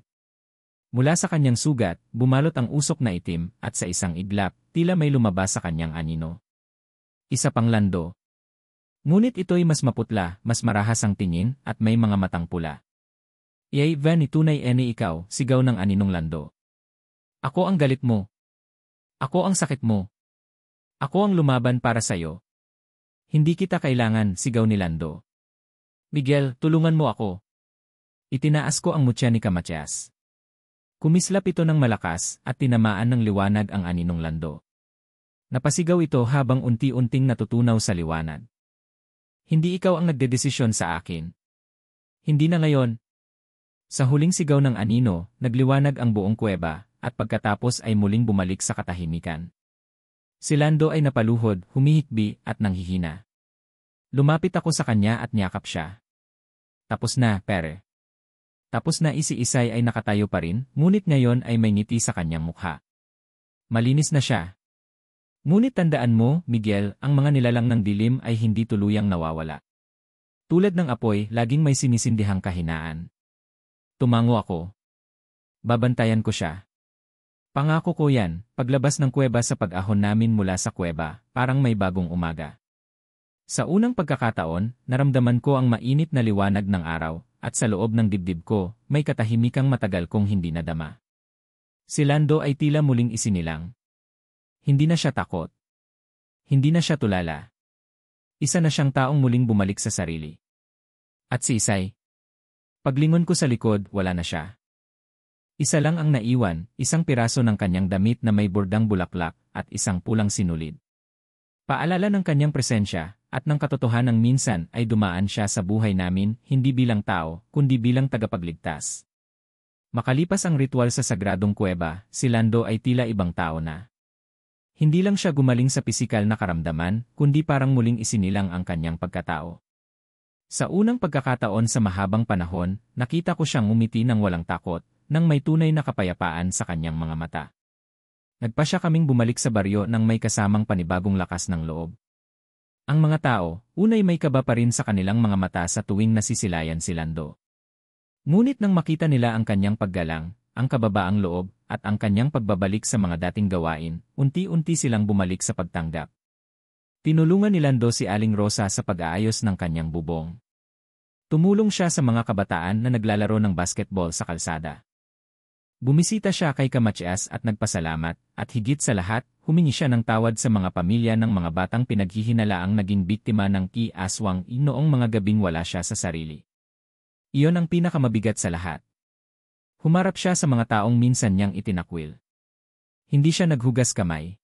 Mula sa kanyang sugat, bumalot ang usok na itim at sa isang iglap, tila may lumabas sa kanyang anino. Isa pang Lando. Ngunit ito'y mas maputla, mas marahas ang tingin at may mga matang pula. Yay, Van, itunay eni ikaw, sigaw ng aninong Lando. Ako ang galit mo. Ako ang sakit mo. Ako ang lumaban para sa'yo. Hindi kita kailangan, sigaw ni Lando. Miguel, tulungan mo ako. Itinaas ko ang mutya ni Kamatyas. Kumislap ito ng malakas at tinamaan ng liwanag ang aninong Lando. Napasigaw ito habang unti-unting natutunaw sa liwanag. Hindi ikaw ang nagdedesisyon sa akin. Hindi na ngayon. Sa huling sigaw ng anino, nagliwanag ang buong kuweba, at pagkatapos ay muling bumalik sa katahimikan. Si Lando ay napaluhod, humihikbi, at nanghihina. Lumapit ako sa kanya at niyakap siya. Tapos na, pere. Tapos na si Isay ay nakatayo pa rin, ngunit ngayon ay may ngiti sa kanyang mukha. Malinis na siya. Ngunit tandaan mo, Miguel, ang mga nilalang ng dilim ay hindi tuluyang nawawala. Tulad ng apoy, laging may sinisindihang kahinaan. Tumango ako. Babantayan ko siya. Pangako ko yan, paglabas ng kuweba sa pag-ahon namin mula sa kuweba, parang may bagong umaga. Sa unang pagkakataon, naramdaman ko ang mainit na liwanag ng araw, at sa loob ng dibdib ko, may katahimikang matagal kong hindi nadama. Si Lando ay tila muling isinilang. Hindi na siya takot. Hindi na siya tulala. Isa na siyang taong muling bumalik sa sarili. At si Isay? Paglingon ko sa likod, wala na siya. Isa lang ang naiwan, isang piraso ng kanyang damit na may bordang bulaklak at isang pulang sinulid. Paalala ng kanyang presensya at ng katotohanang minsan ay dumaan siya sa buhay namin hindi bilang tao, kundi bilang tagapagligtas. Makalipas ang ritual sa sagradong kuweba, si Lando ay tila ibang tao na. Hindi lang siya gumaling sa pisikal na karamdaman, kundi parang muling isinilang ang kanyang pagkatao. Sa unang pagkakataon sa mahabang panahon, nakita ko siyang umiti ng walang takot, nang may tunay na kapayapaan sa kanyang mga mata. Nagpasya kaming bumalik sa baryo nang may kasamang panibagong lakas ng loob. Ang mga tao, unay may kaba pa rin sa kanilang mga mata sa tuwing nasisilayan si Lando. Ngunit nang makita nila ang kanyang paggalang, ang kababaang loob, at ang kanyang pagbabalik sa mga dating gawain, unti-unti silang bumalik sa pagtanggap. Tinulungan ni Lando si Aling Rosa sa pag-aayos ng kanyang bubong. Tumulong siya sa mga kabataan na naglalaro ng basketball sa kalsada. Bumisita siya kay Kamachias at nagpasalamat, at higit sa lahat, humingi siya ng tawad sa mga pamilya ng mga batang pinaghihinalaang naging biktima ng aswang noong mga gabing wala siya sa sarili. Iyon ang pinakamabigat sa lahat. Humarap siya sa mga taong minsan niyang itinakwil. Hindi siya naghugas kamay.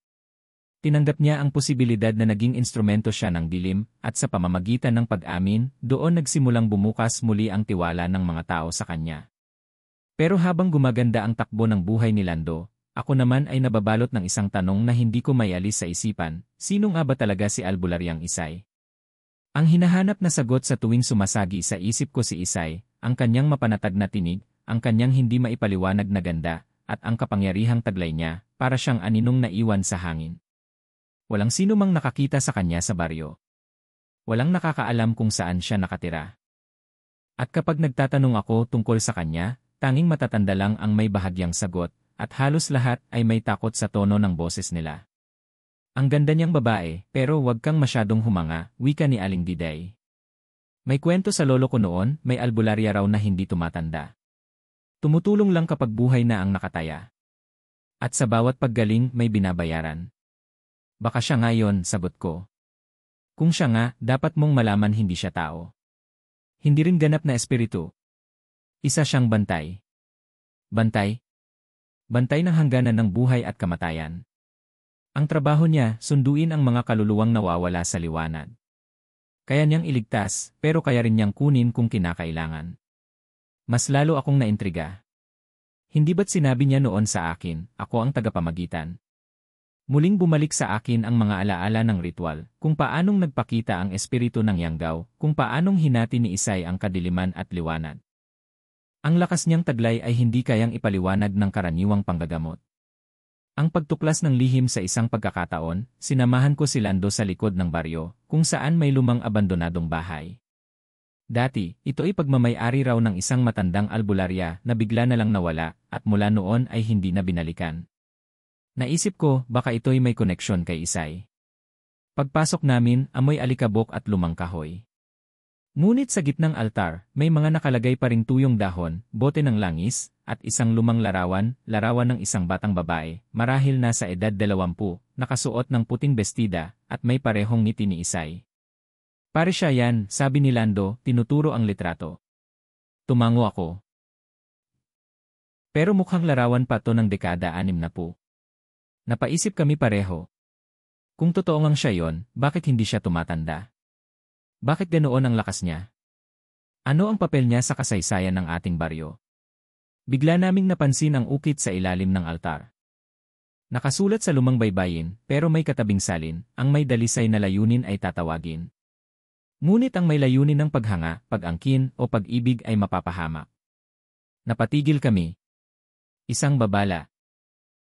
Tinanggap niya ang posibilidad na naging instrumento siya ng dilim, at sa pamamagitan ng pag-amin, doon nagsimulang bumukas muli ang tiwala ng mga tao sa kanya. Pero habang gumaganda ang takbo ng buhay ni Lando, ako naman ay nababalot ng isang tanong na hindi ko maialis sa isipan, sino nga ba talaga si Albularyang Isay? Ang hinahanap na sagot sa tuwing sumasagi sa isip ko si Isay, ang kanyang mapanatag na tinig, ang kanyang hindi maipaliwanag na ganda, at ang kapangyarihang taglay niya, para siyang aninong naiwan sa hangin. Walang sino mang nakakita sa kanya sa baryo. Walang nakakaalam kung saan siya nakatira. At kapag nagtatanong ako tungkol sa kanya, tanging matatanda lang ang may bahagyang sagot, at halos lahat ay may takot sa tono ng boses nila. Ang ganda niyang babae, pero wag kang masyadong humanga, wika ni Aling Diday. May kwento sa lolo ko noon, may albularya raw na hindi tumatanda. Tumutulong lang kapag buhay na ang nakataya. At sa bawat paggaling may binabayaran. Baka siya ngayon, sagot ko. Kung siya nga, dapat mong malaman hindi siya tao. Hindi rin ganap na espiritu. Isa siyang bantay. Bantay? Bantay ng hangganan ng buhay at kamatayan. Ang trabaho niya, sunduin ang mga kaluluwang nawawala sa liwanag. Kaya niyang iligtas, pero kaya rin niyang kunin kung kinakailangan. Mas lalo akong naintriga. Hindi ba't sinabi niya noon sa akin, ako ang tagapamagitan? Muling bumalik sa akin ang mga alaala ng ritual, kung paanong nagpakita ang espiritu ng Yanggaw, kung paanong hinati ni Isay ang kadiliman at liwanag. Ang lakas niyang taglay ay hindi kayang ipaliwanag ng karaniwang panggagamot. Ang pagtuklas ng lihim sa isang pagkakataon, sinamahan ko si Lando sa likod ng baryo, kung saan may lumang abandonadong bahay. Dati, ito ay pagmamay-ari raw ng isang matandang albularya na bigla na lang nawala, at mula noon ay hindi na binalikan. Naisip ko, baka ito'y may koneksyon kay Isay. Pagpasok namin, amoy alikabok at lumang kahoy. Ngunit sa gitnang altar, may mga nakalagay pa ring tuyong dahon, bote ng langis, at isang lumang larawan ng isang batang babae, marahil nasa edad 20, nakasuot ng puting bestida, at may parehong ngiti ni Isay. Pare siya yan, sabi ni Lando, tinuturo ang litrato. Tumango ako. Pero mukhang larawan pa to ng dekada 60. Napaisip kami pareho. Kung totoo ngang siya yon, bakit hindi siya tumatanda? Bakit ganoon ang lakas niya? Ano ang papel niya sa kasaysayan ng ating baryo? Bigla naming napansin ang ukit sa ilalim ng altar. Nakasulat sa lumang baybayin, pero may katabing salin, ang may dalisay na layunin ay tatawagin. Ngunit ang may layunin ng paghanga, pag-angkin, o pag-ibig ay mapapahamak. Napatigil kami. Isang babala.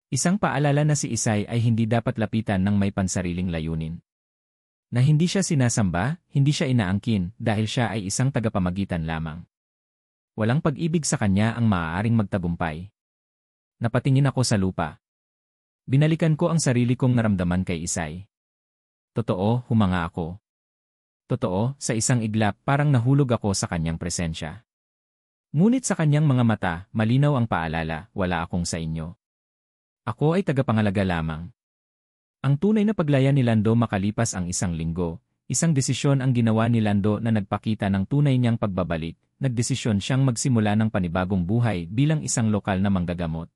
Isang paalala na si Isay ay hindi dapat lapitan ng may pansariling layunin. Na hindi siya sinasamba, hindi siya inaangkin dahil siya ay isang tagapamagitan lamang. Walang pag-ibig sa kanya ang maaaring magtagumpay. Napatingin ako sa lupa. Binalikan ko ang sarili kong naramdaman kay Isay. Totoo, humanga ako. Totoo, sa isang iglap parang nahulog ako sa kanyang presensya. Ngunit sa kanyang mga mata, malinaw ang paalala, wala akong sa inyo. Ako ay tagapangalaga lamang. Ang tunay na paglaya ni Lando makalipas ang isang linggo, isang desisyon ang ginawa ni Lando na nagpakita ng tunay niyang pagbabalik, nagdesisyon siyang magsimula ng panibagong buhay bilang isang lokal na manggagamot.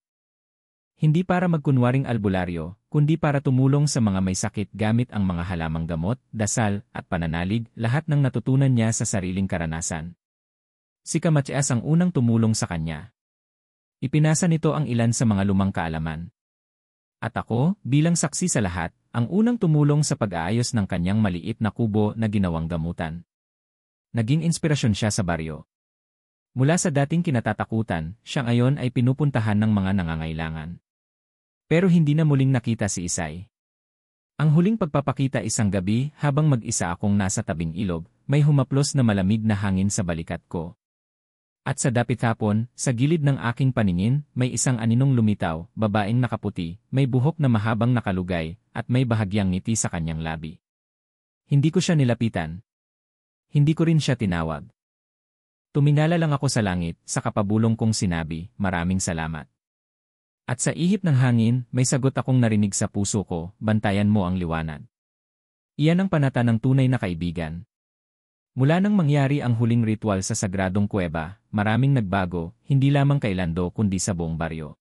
Hindi para magkunwaring albularyo, kundi para tumulong sa mga may sakit gamit ang mga halamang gamot, dasal, at pananalig, lahat ng natutunan niya sa sariling karanasan. Si Kamachias ang unang tumulong sa kanya. Ipinasa nito ang ilan sa mga lumang kaalaman. At ako, bilang saksi sa lahat, ang unang tumulong sa pag-aayos ng kanyang maliit na kubo na ginawang gamutan. Naging inspirasyon siya sa baryo. Mula sa dating kinatatakutan, siya ngayon ay pinupuntahan ng mga nangangailangan. Pero hindi na muling nakita si Isay. Ang huling pagpapakita isang gabi habang mag-isa akong nasa tabing ilog, may humaplos na malamig na hangin sa balikat ko. At sa dapit hapon, sa gilid ng aking paningin, may isang aninong lumitaw, babaeng nakaputi, may buhok na mahabang nakalugay, at may bahagyang ngiti sa kanyang labi. Hindi ko siya nilapitan. Hindi ko rin siya tinawag. Tumingala lang ako sa langit, sa kapabulong kong sinabi, maraming salamat. At sa ihip ng hangin, may sagot akong narinig sa puso ko, bantayan mo ang liwanag. Iyan ang panata ng tunay na kaibigan. Mula nang mangyari ang huling ritual sa sagradong kuweba, maraming nagbago, hindi lamang kay Lando kundi sa buong baryo.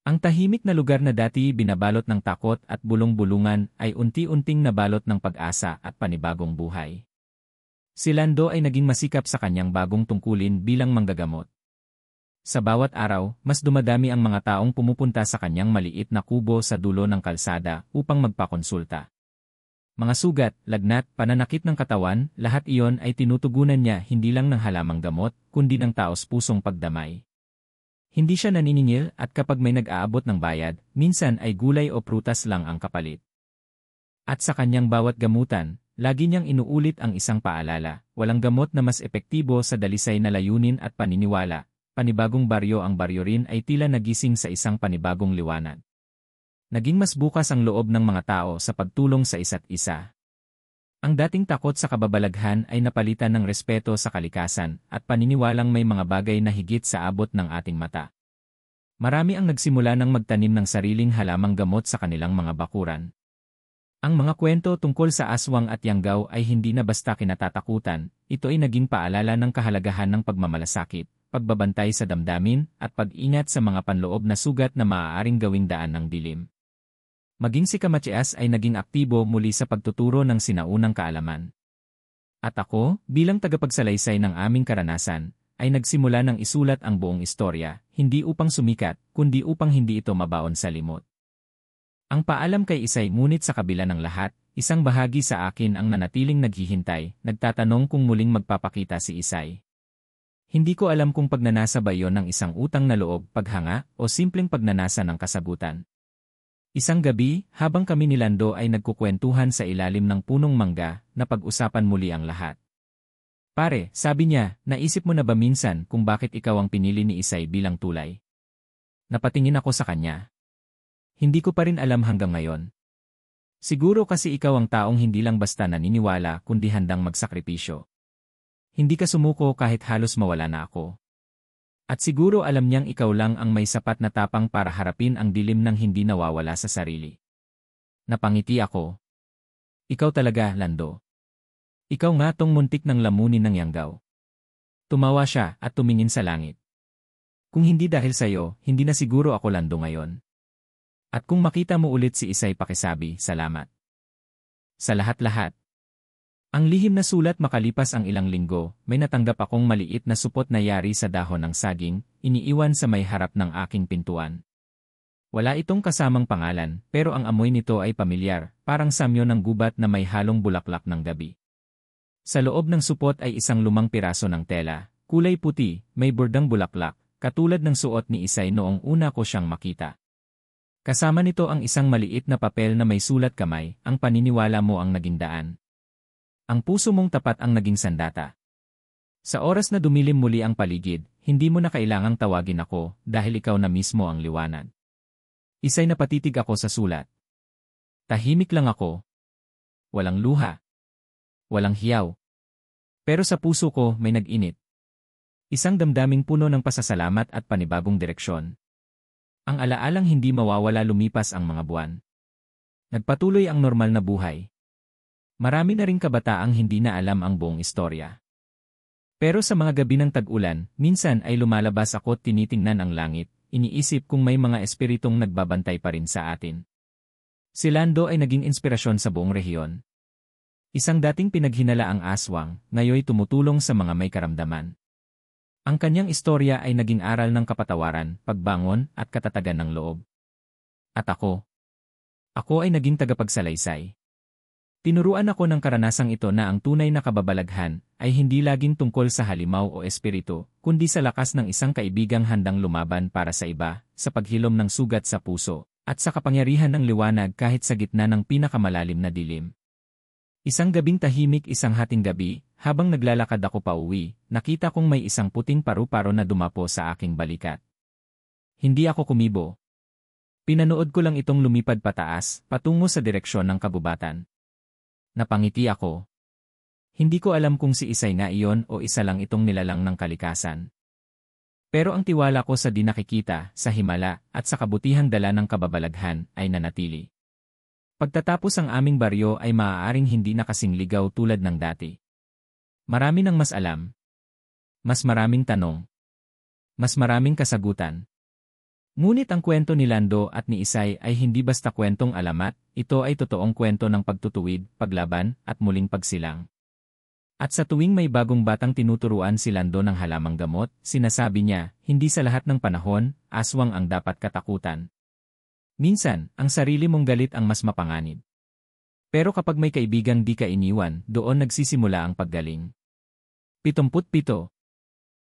Ang tahimik na lugar na dati binabalot ng takot at bulong-bulungan ay unti-unting nabalot ng pag-asa at panibagong buhay. Si Lando ay naging masikap sa kanyang bagong tungkulin bilang manggagamot. Sa bawat araw, mas dumadami ang mga taong pumupunta sa kanyang maliit na kubo sa dulo ng kalsada upang magpakonsulta. Mga sugat, lagnat, pananakit ng katawan, lahat iyon ay tinutugunan niya hindi lang ng halamang gamot, kundi ng taos-pusong pagdamay. Hindi siya naniningil at kapag may nag-aabot ng bayad, minsan ay gulay o prutas lang ang kapalit. At sa kanyang bawat gamutan, lagi niyang inuulit ang isang paalala, walang gamot na mas epektibo sa dalisay na layunin at paniniwala, panibagong baryo ang baryo rin ay tila nagising sa isang panibagong liwanag. Naging mas bukas ang loob ng mga tao sa pagtulong sa isa't isa. Ang dating takot sa kababalaghan ay napalitan ng respeto sa kalikasan at paniniwalang may mga bagay na higit sa abot ng ating mata. Marami ang nagsimula ng magtanim ng sariling halamang gamot sa kanilang mga bakuran. Ang mga kwento tungkol sa aswang at yanggaw ay hindi na basta kinatatakutan, ito ay naging paalala ng kahalagahan ng pagmamalasakit, pagbabantay sa damdamin, at pag-ingat sa mga panloob na sugat na maaaring gawing daan ng dilim. Maging si Kamachias ay naging aktibo muli sa pagtuturo ng sinaunang kaalaman. At ako, bilang tagapagsalaysay ng aming karanasan, ay nagsimula ng isulat ang buong istorya, hindi upang sumikat, kundi upang hindi ito mabaon sa limot. Ang paalam kay Isay ngunit sa kabila ng lahat, isang bahagi sa akin ang nanatiling naghihintay, nagtatanong kung muling magpapakita si Isay. Hindi ko alam kung pagnanasa ba yon ng isang utang na loob, paghanga, o simpleng pagnanasa ng kasagutan. Isang gabi, habang kami ni Lando ay nagkukwentuhan sa ilalim ng punong mangga, napag-usapan muli ang lahat. Pare, sabi niya, naisip mo na ba minsan kung bakit ikaw ang pinili ni Isay bilang tulay? Napatingin ako sa kanya. Hindi ko pa rin alam hanggang ngayon. Siguro kasi ikaw ang taong hindi lang basta naniniwala kundi handang magsakripisyo. Hindi ka sumuko kahit halos mawala na ako. At siguro alam niyang ikaw lang ang may sapat na tapang para harapin ang dilim ng hindi nawawala sa sarili. Napangiti ako. Ikaw talaga, Lando. Ikaw nga tong muntik ng lamunin ng yanggaw. Tumawa siya at tumingin sa langit. Kung hindi dahil sa'yo, hindi na siguro ako Lando ngayon. At kung makita mo ulit si Isay pakisabi, salamat. Sa lahat-lahat. Ang lihim na sulat makalipas ang ilang linggo, may natanggap akong maliit na supot na yari sa dahon ng saging, iniiwan sa may harap ng aking pintuan. Wala itong kasamang pangalan, pero ang amoy nito ay pamilyar, parang samyo ng gubat na may halong bulaklak ng gabi. Sa loob ng supot ay isang lumang piraso ng tela, kulay puti, may bordang bulaklak, katulad ng suot ni Isay noong una ko siyang makita. Kasama nito ang isang maliit na papel na may sulat kamay, ang paniniwala mo ang naging daan. Ang puso mong tapat ang naging sandata. Sa oras na dumilim muli ang paligid, hindi mo na kailangang tawagin ako dahil ikaw na mismo ang liwanag. Isa'y napatitig ako sa sulat. Tahimik lang ako. Walang luha. Walang hiyaw. Pero sa puso ko may nag-init. Isang damdaming puno ng pasasalamat at panibagong direksyon. Ang alaalang hindi mawawala lumipas ang mga buwan. Nagpatuloy ang normal na buhay. Marami na ring kabataang hindi na alam ang buong istorya. Pero sa mga gabi ng tag-ulan, minsan ay lumalabas ako at tinitingnan ang langit, iniisip kung may mga espiritong nagbabantay pa rin sa atin. Si Lando ay naging inspirasyon sa buong rehiyon. Isang dating pinaghinalaang aswang, ngayoy tumutulong sa mga may karamdaman. Ang kanyang istorya ay naging aral ng kapatawaran, pagbangon, at katatagan ng loob. At ako ay naging tagapagsalaysay. Tinuruan ako ng karanasang ito na ang tunay na kababalaghan ay hindi laging tungkol sa halimaw o espiritu, kundi sa lakas ng isang kaibigang handang lumaban para sa iba, sa paghilom ng sugat sa puso, at sa kapangyarihan ng liwanag kahit sa gitna ng pinakamalalim na dilim. Isang gabing tahimik, isang hating gabi, habang naglalakad ako pauwi, nakita kong may isang puting paru-paro na dumapo sa aking balikat. Hindi ako kumibo. Pinanood ko lang itong lumipad pataas, patungo sa direksyon ng kabubatan. Napangiti ako. Hindi ko alam kung si Isay nga iyon o isa lang itong nilalang ng kalikasan. Pero ang tiwala ko sa di nakikita, sa himala, at sa kabutihang dala ng kababalaghan ay nanatili. Pagtatapos ang aming baryo ay maaaring hindi na kasing ligaw tulad ng dati. Marami nang mas alam. Mas maraming tanong. Mas maraming kasagutan. Ngunit ang kwento ni Lando at ni Isay ay hindi basta kwentong alamat, ito ay totoong kwento ng pagtutuwid, paglaban, at muling pagsilang. At sa tuwing may bagong batang tinuturuan si Lando ng halamang gamot, sinasabi niya, hindi sa lahat ng panahon, aswang ang dapat katakutan. Minsan, ang sarili mong galit ang mas mapanganib. Pero kapag may kaibigang di ka iniwan, doon nagsisimula ang paggaling. 77